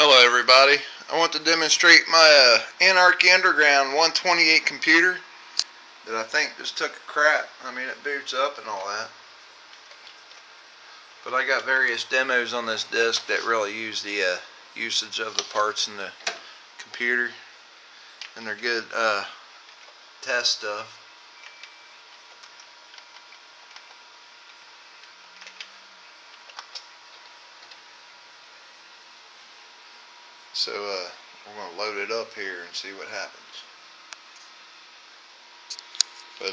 Hello everybody. I want to demonstrate my Anarchy Underground 128 computer that I think just took a crap. I mean, it boots up and all that. But I got various demos on this disk that really use the usage of the parts in the computer. And they're good test stuff. So we're going to load it up here and see what happens. But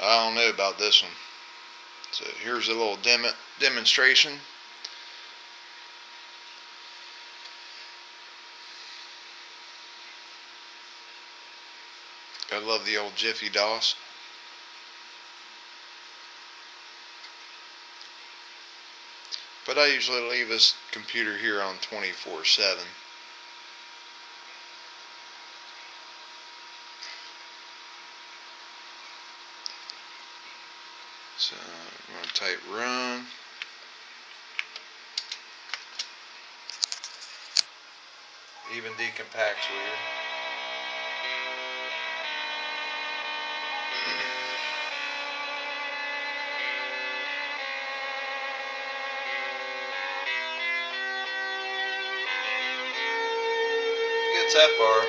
I don't know about this one. So here's a little demonstration. I love the old Jiffy DOS. But I usually leave this computer here on 24/7. So I'm going to type run. Even decompacts weird. Gets that far.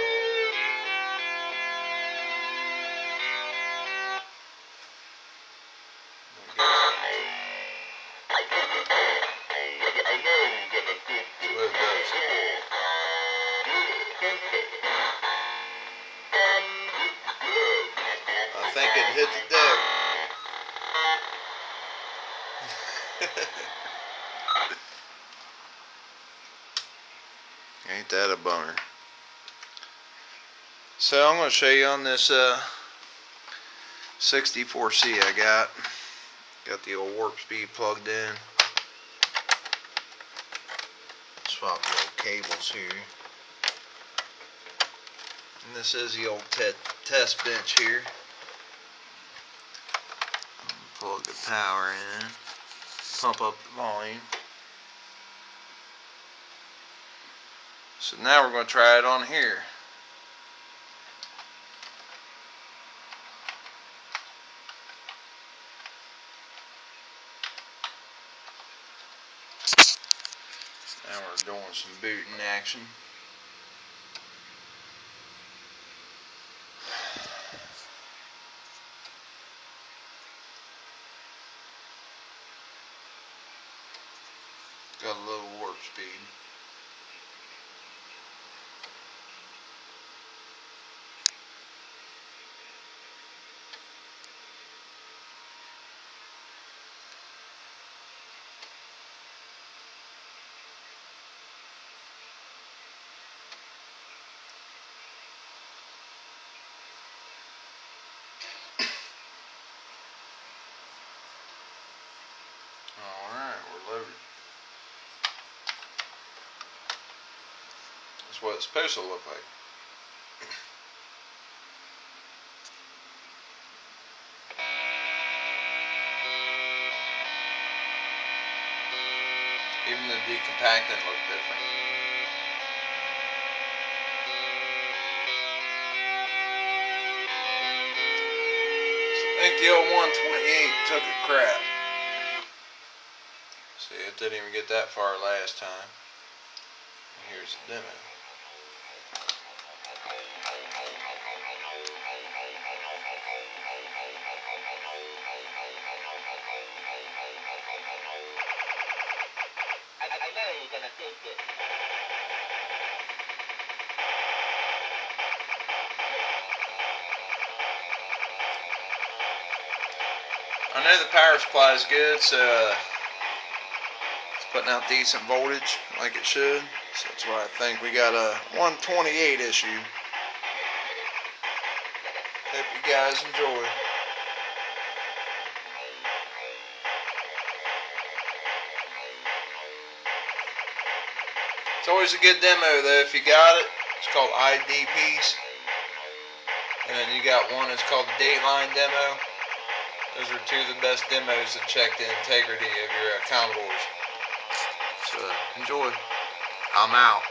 That's what it does. I think it hit the deck. Ain't that a bummer? So I'm going to show you on this 64C I got. Got the old warp speed plugged in. Swap the old cables here. And this is the old test bench here. Plug the power in. Pump up the volume. So now we're going to try it on here. Now we're doing some booting action. Got a low warp speed. Alright, we're loaded. That's what it's supposed to look like. Even the decompacting looked different. So I think the old 128 took a crap. See, it didn't even get that far last time. And here's the demo. I know you're gonna take it. I know the power supply is good, so it's putting out decent voltage like it should. So that's why I think we got a 128 issue. Hope you guys enjoy. It's always a good demo though if you got it. It's called ID piece. And then you got one that's called the Dateline demo. Those are two of the best demos that check the integrity of your Commodores. So enjoy. I'm out.